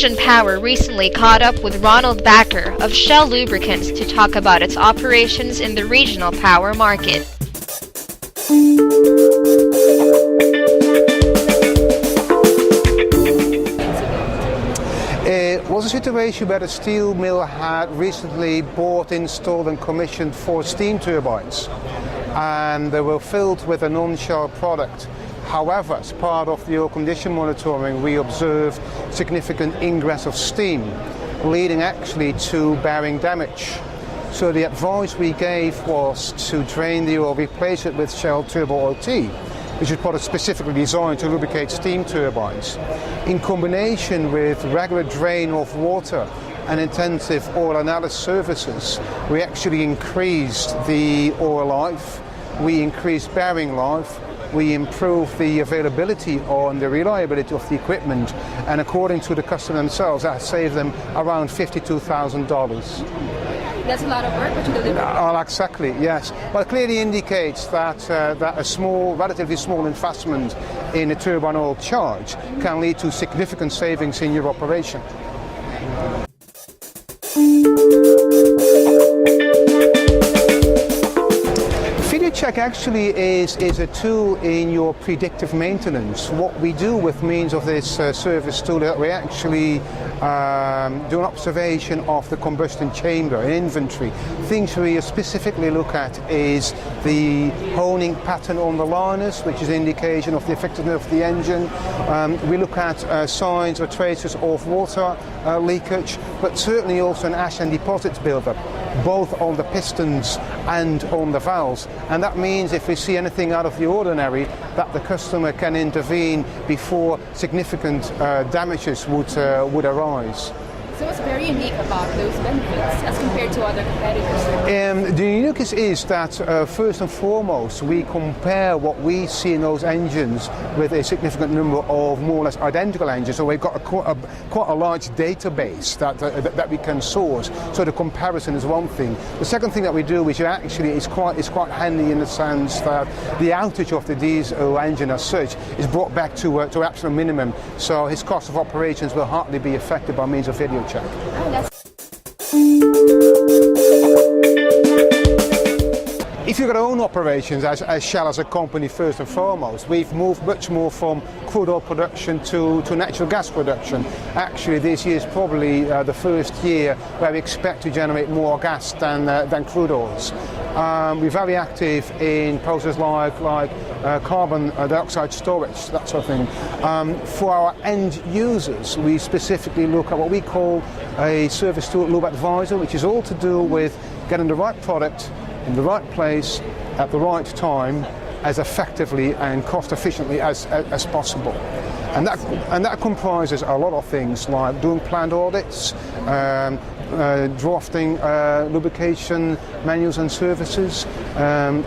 Fusion Power recently caught up with Ronald Bakker of Shell Lubricants to talk about its operations in the regional power market. It was a situation where the steel mill had recently bought, installed and commissioned 4 steam turbines, and they were filled with a non-Shell product. However, as part of the oil condition monitoring, we observed significant ingress of steam, leading actually to bearing damage. So the advice we gave was to drain the oil, replace it with Shell Turbo Oil T, which is a product specifically designed to lubricate steam turbines. In combination with regular drain of water and intensive oil analysis services, we actually increased the oil life, we increased bearing life, we improved the availability and the reliability of the equipment, and according to the customer themselves, that saved them around $52,000. That's a lot of work, but you deliver. Oh, exactly, yes. Well, it clearly indicates that a relatively small investment in a turbine oil charge can lead to significant savings in your operation. Check actually is a tool in your predictive maintenance. What we do with means of this service tool, that we actually do an observation of the combustion chamber, an inventory. Things we specifically look at is the honing pattern on the liners, which is an indication of the effectiveness of the engine. We look at signs or traces of water leakage, but certainly also an ash and deposits buildup, both on the pistons and on the valves. And that means if we see anything out of the ordinary, that the customer can intervene before significant damages would arise. So what's very unique about those benefits as compared to other competitors? The uniqueness is that first and foremost we compare what we see in those engines with a significant number of more or less identical engines. So we've got quite a large database that we can source. So the comparison is one thing. The second thing that we do, which actually is quite handy in the sense that the outage of the diesel engine as such is brought back to absolute minimum. So his cost of operations will hardly be affected by means of video check. If you've got our own operations as Shell as a company first and foremost, we've moved much more from crude oil production to natural gas production. Actually, this year is probably the first year where we expect to generate more gas than crude oils. We're very active in processes like carbon dioxide storage, that sort of thing. For our end users, we specifically look at what we call a service tool Lube Advisor, which is all to do with getting the right product in the right place at the right time as effectively and cost efficiently as possible. And that comprises a lot of things like doing planned audits, drafting lubrication manuals and services,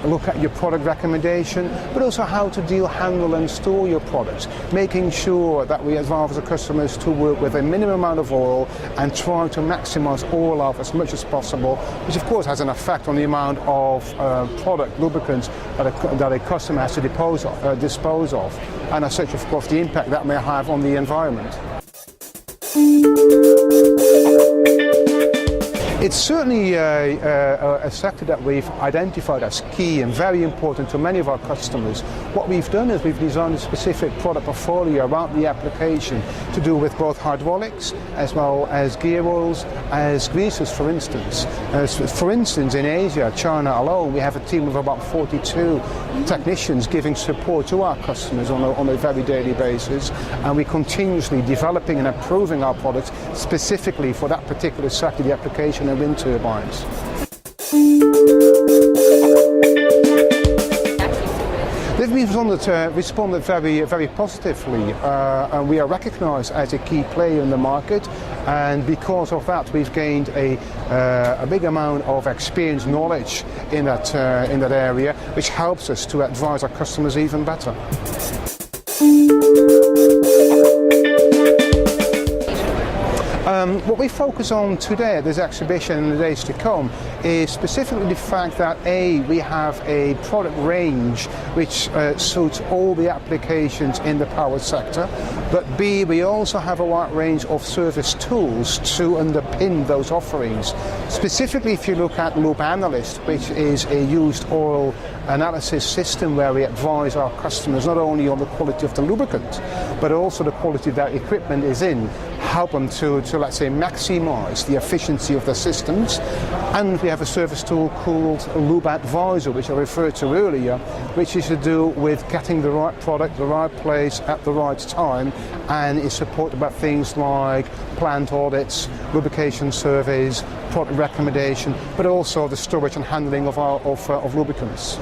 look at your product recommendation, but also how to handle and store your products, making sure that we advise the customers to work with a minimum amount of oil and try to maximize oil life as much as possible, which of course has an effect on the amount of product lubricants that a customer has to dispose of, and as such of course the impact that may have on the environment. It's certainly a sector that we've identified as key and very important to many of our customers. What we've done is we've designed a specific product portfolio around the application to do with both hydraulics as well as gear oils, as greases for instance. For instance, in Asia, China alone, we have a team of about 42 technicians giving support to our customers on a very daily basis, and we're continuously developing and improving our products specifically for that particular sector, the application of wind turbines. They've responded very positively, and we are recognised as a key player in the market, and because of that we've gained a big amount of experience, knowledge in that area, which helps us to advise our customers even better. What we focus on today at this exhibition and the days to come is specifically the fact that A, we have a product range which suits all the applications in the power sector, but B, we also have a wide range of service tools to underpin those offerings. Specifically, if you look at Loop Analyst, which is a used oil analysis system where we advise our customers not only on the quality of the lubricant, but also the quality their equipment is in, help them to let's say, maximize the efficiency of their systems. And we have a service tool called Lube Advisor, which I referred to earlier, which is to do with getting the right product, the right place at the right time, and is supported by things like plant audits, lubrication surveys, product recommendation, but also the storage and handling of lubricants.